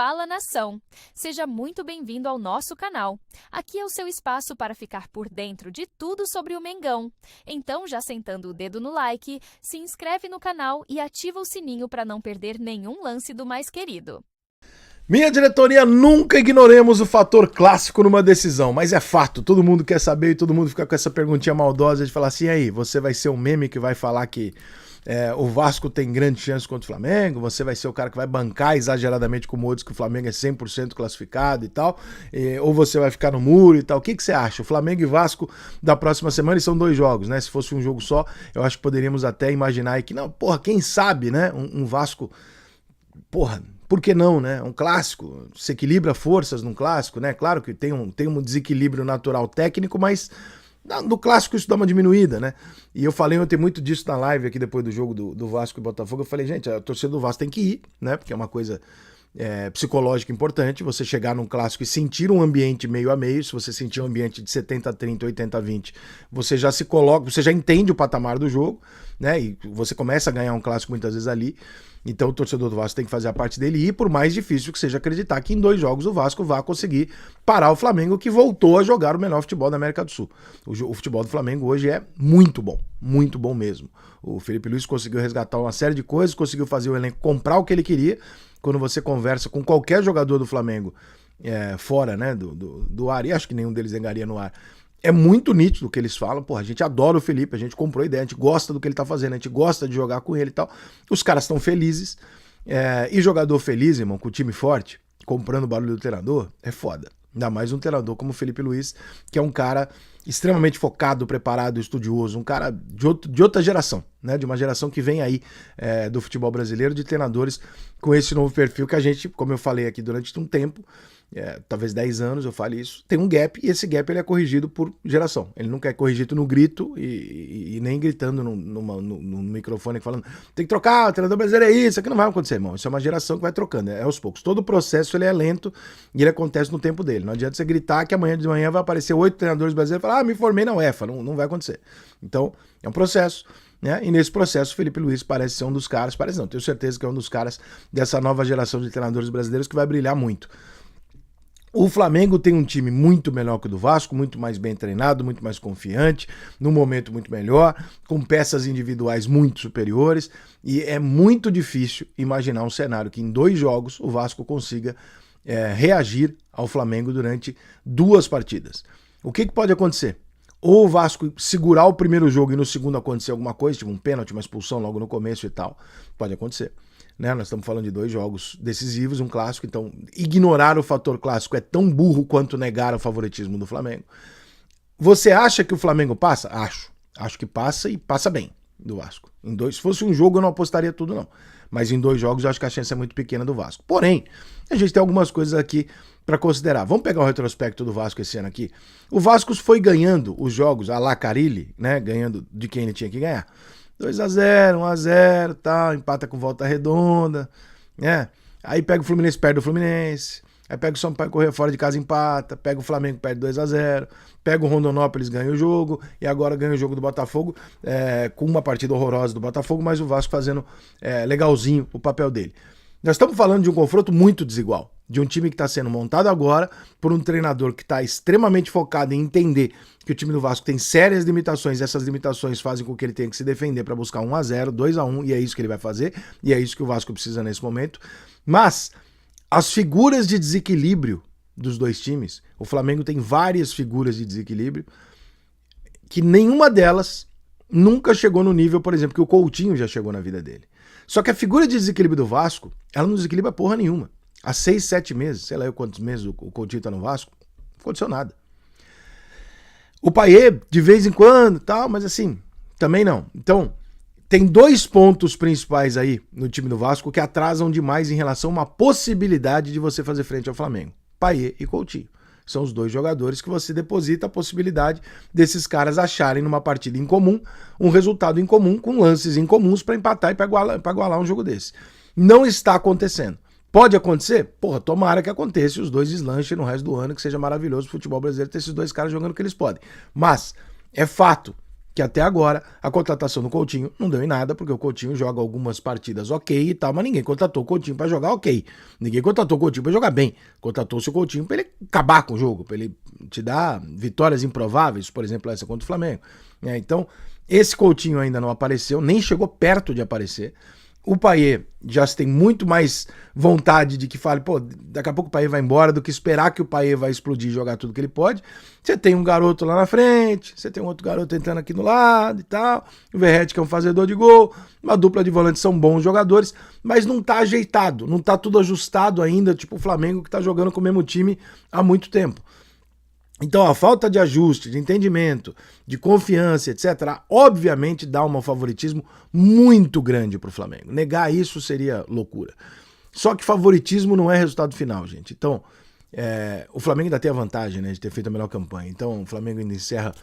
Fala Nação! Seja muito bem-vindo ao nosso canal. Aqui é o seu espaço para ficar por dentro de tudo sobre o Mengão. Então, já sentando o dedo no like, se inscreve no canal e ativa o sininho para não perder nenhum lance do mais querido. Minha diretoria, nunca ignoremos o fator clássico numa decisão, mas é fato, todo mundo quer saber e todo mundo fica com essa perguntinha maldosa de falar assim, e aí, você vai ser um meme que vai falar que o Vasco tem grande chance contra o Flamengo, você vai ser o cara que vai bancar exageradamente como outros que o Flamengo é 100% classificado e tal, ou você vai ficar no muro e tal. O que você acha? O Flamengo e Vasco da próxima semana, e são 2 jogos, né? Se fosse um jogo só, eu acho que poderíamos até imaginar aí que, não, porra, quem sabe, né? Um Vasco, porra, por que não, né? Um clássico, se equilibra forças num clássico, né? Claro que tem um desequilíbrio natural técnico, mas no clássico isso dá uma diminuída, né? E eu falei ontem muito disso na live aqui depois do jogo do Vasco e Botafogo. Eu falei, gente, a torcida do Vasco tem que ir, né? Porque é uma coisa psicológica importante, você chegar num clássico e sentir um ambiente meio a meio. Se você sentir um ambiente de 70-30, 80-20, você já se coloca, você já entende o patamar do jogo, né? E você começa a ganhar um clássico muitas vezes ali. Então o torcedor do Vasco tem que fazer a parte dele, e por mais difícil que seja acreditar que em 2 jogos o Vasco vai conseguir parar o Flamengo, que voltou a jogar o melhor futebol da América do Sul. O futebol do Flamengo hoje é muito bom mesmo. O Felipe Luiz conseguiu resgatar uma série de coisas, conseguiu fazer o elenco comprar o que ele queria. Quando você conversa com qualquer jogador do Flamengo fora, né, do ar, e acho que nenhum deles engaria no ar, é muito nítido o que eles falam. Porra, a gente adora o Felipe, a gente comprou a ideia, a gente gosta do que ele tá fazendo, a gente gosta de jogar com ele e tal. Os caras estão felizes. E jogador feliz, irmão, com o time forte, comprando o barulho do treinador, é foda. Ainda mais um treinador como o Felipe Luiz, que é um cara extremamente focado, preparado, estudioso, um cara de outra geração, né? De uma geração que vem aí do futebol brasileiro, de treinadores com esse novo perfil que a gente, como eu falei aqui durante um tempo, talvez 10 anos eu fale isso, tem um gap, e esse gap ele é corrigido por geração. Ele nunca é corrigido no grito e nem gritando no microfone falando, tem que trocar, o treinador brasileiro é isso aqui não vai acontecer, irmão. Isso é uma geração que vai trocando, é aos poucos. Todo o processo ele é lento e ele acontece no tempo dele. Não adianta você gritar que amanhã de manhã vai aparecer 8 treinadores brasileiros e falar, me formei na UEFA, não vai acontecer. Então, é um processo, né? E nesse processo o Felipe Luiz parece ser um dos caras, parece não, tenho certeza que é um dos caras dessa nova geração de treinadores brasileiros que vai brilhar muito. O Flamengo tem um time muito melhor que o do Vasco, muito mais bem treinado, muito mais confiante, num momento muito melhor, com peças individuais muito superiores, e é muito difícil imaginar um cenário que em 2 jogos o Vasco consiga reagir ao Flamengo durante 2 partidas. O que pode acontecer? Ou o Vasco segurar o primeiro jogo e no segundo acontecer alguma coisa, tipo um pênalti, uma expulsão logo no começo e tal, pode acontecer. Né? Nós estamos falando de 2 jogos decisivos, um clássico, então ignorar o fator clássico é tão burro quanto negar o favoritismo do Flamengo. Você acha que o Flamengo passa? Acho que passa, e passa bem do Vasco. Se fosse um jogo eu não apostaria tudo não, mas em 2 jogos eu acho que a chance é muito pequena do Vasco. Porém, a gente tem algumas coisas aqui para considerar. Vamos pegar o retrospecto do Vasco esse ano aqui. O Vasco foi ganhando os jogos à la Carille, né? Ganhando de quem ele tinha que ganhar. 2-0, 1-0, tal, empata com Volta Redonda, né? Aí pega o Fluminense, perde o Fluminense. Aí pega o São Paulo, correr fora de casa, empata. Pega o Flamengo, perde 2-0. Pega o Rondonópolis, ganha o jogo. E agora ganha o jogo do Botafogo, com uma partida horrorosa do Botafogo, mas o Vasco fazendo legalzinho o papel dele. Nós estamos falando de um confronto muito desigual, de um time que está sendo montado agora por um treinador que está extremamente focado em entender que o time do Vasco tem sérias limitações, e essas limitações fazem com que ele tenha que se defender para buscar 1-0, 2-1, e é isso que ele vai fazer, e é isso que o Vasco precisa nesse momento. Mas as figuras de desequilíbrio dos 2 times, o Flamengo tem várias figuras de desequilíbrio, que nenhuma delas nunca chegou no nível, por exemplo, que o Coutinho já chegou na vida dele. Só que a figura de desequilíbrio do Vasco, ela não desequilibra porra nenhuma. Há 6, 7 meses, sei lá eu quantos meses o Coutinho tá no Vasco, não aconteceu nada. O Payet, de vez em quando, tal, mas assim, também não. Então, tem 2 pontos principais aí no time do Vasco que atrasam demais em relação a uma possibilidade de você fazer frente ao Flamengo. Payet e Coutinho. São os 2 jogadores que você deposita a possibilidade desses caras acharem numa partida em comum um resultado em comum, com lances incomuns para empatar e para igualar um jogo desse. Não está acontecendo. Pode acontecer? Porra, tomara que aconteça e os 2 deslanchem no resto do ano, que seja maravilhoso o futebol brasileiro ter esses 2 caras jogando o que eles podem. Mas é fato que até agora a contratação do Coutinho não deu em nada, porque o Coutinho joga algumas partidas ok e tal, mas ninguém contratou o Coutinho pra jogar ok. Ninguém contratou o Coutinho pra jogar bem. Contratou-se o Coutinho pra ele acabar com o jogo, pra ele te dar vitórias improváveis, por exemplo, essa contra o Flamengo. Então, esse Coutinho ainda não apareceu, nem chegou perto de aparecer. O Payet já tem muito mais vontade de que fale, pô, daqui a pouco o Payet vai embora do que esperar que o Payet vai explodir e jogar tudo que ele pode. Você tem um garoto lá na frente, você tem um outro garoto entrando aqui no lado e tal, o Verratti que é um fazedor de gol, uma dupla de volantes são bons jogadores, mas não tá ajeitado, não tá tudo ajustado ainda, tipo o Flamengo que tá jogando com o mesmo time há muito tempo. Então a falta de ajuste, de entendimento, de confiança, etc., obviamente dá um favoritismo muito grande para o Flamengo. Negar isso seria loucura. Só que favoritismo não é resultado final, gente. Então, o Flamengo ainda tem a vantagem, né, de ter feito a melhor campanha. Então o Flamengo ainda encerra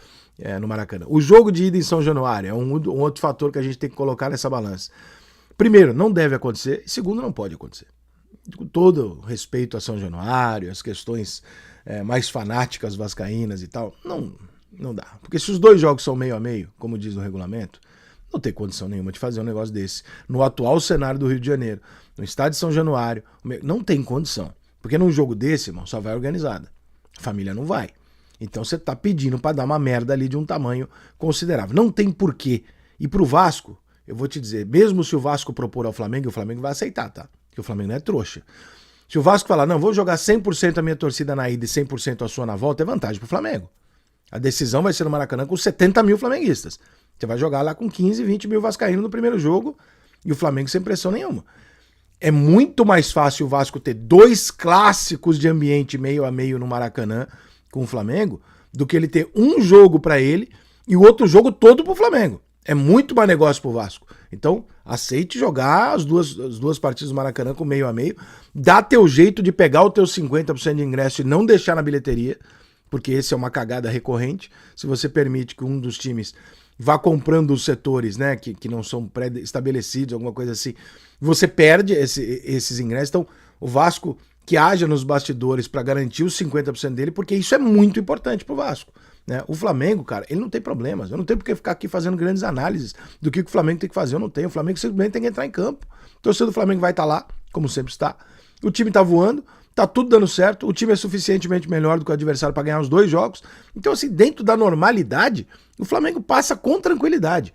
no Maracanã. O jogo de ida em São Januário é um outro fator que a gente tem que colocar nessa balança. Primeiro, não deve acontecer. E segundo, não pode acontecer. Com todo respeito a São Januário, as questões mais fanáticas vascaínas e tal, não dá. Porque se os dois jogos são meio a meio, como diz no regulamento, não tem condição nenhuma de fazer um negócio desse. No atual cenário do Rio de Janeiro, no estádio de São Januário, não tem condição. Porque num jogo desse, irmão, só vai organizada. A família não vai. Então você tá pedindo pra dar uma merda ali de um tamanho considerável. Não tem porquê. E pro Vasco, eu vou te dizer, mesmo se o Vasco propor ao Flamengo, o Flamengo vai aceitar, tá? Porque o Flamengo não é trouxa. Se o Vasco falar, não, vou jogar 100% a minha torcida na ida e 100% a sua na volta, é vantagem pro Flamengo. A decisão vai ser no Maracanã com 70 mil flamenguistas. Você vai jogar lá com 15, 20 mil vascaínos no primeiro jogo e o Flamengo sem pressão nenhuma. É muito mais fácil o Vasco ter 2 clássicos de ambiente meio a meio no Maracanã com o Flamengo do que ele ter um jogo pra ele e o outro jogo todo pro Flamengo. É muito mais negócio pro Vasco. Então, aceite jogar as duas partidas do Maracanã com meio a meio. Dá teu jeito de pegar o teu 50% de ingresso e não deixar na bilheteria, porque esse é uma cagada recorrente. Se você permite que um dos times vá comprando os setores, né, que não são pré-estabelecidos, alguma coisa assim, você perde esses ingressos. Então, o Vasco que haja nos bastidores para garantir os 50% dele, porque isso é muito importante pro Vasco. Né? O Flamengo, cara, ele não tem problemas. Eu não tenho por que ficar aqui fazendo grandes análises do que o Flamengo tem que fazer. Eu não tenho. O Flamengo simplesmente tem que entrar em campo. O torcedor do Flamengo vai estar lá, como sempre está. O time tá voando, tá tudo dando certo. O time é suficientemente melhor do que o adversário para ganhar os 2 jogos. Então, assim, dentro da normalidade, o Flamengo passa com tranquilidade.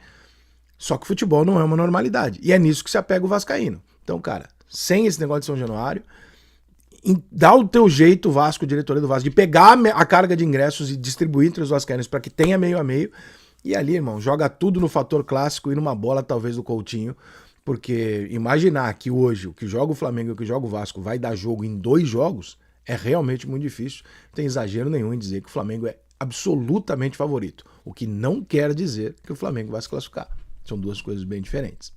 Só que o futebol não é uma normalidade. E é nisso que se apega o vascaíno. Então, cara, sem esse negócio de São Januário, dá o teu jeito, Vasco, diretoria do Vasco, de pegar a carga de ingressos e distribuir entre os vascaínos para que tenha meio a meio. E ali, irmão, joga tudo no fator clássico e numa bola talvez do Coutinho, porque imaginar que hoje o que joga o Flamengo e o que joga o Vasco vai dar jogo em 2 jogos é realmente muito difícil. Não tem exagero nenhum em dizer que o Flamengo é absolutamente favorito, o que não quer dizer que o Flamengo vai se classificar. São 2 coisas bem diferentes.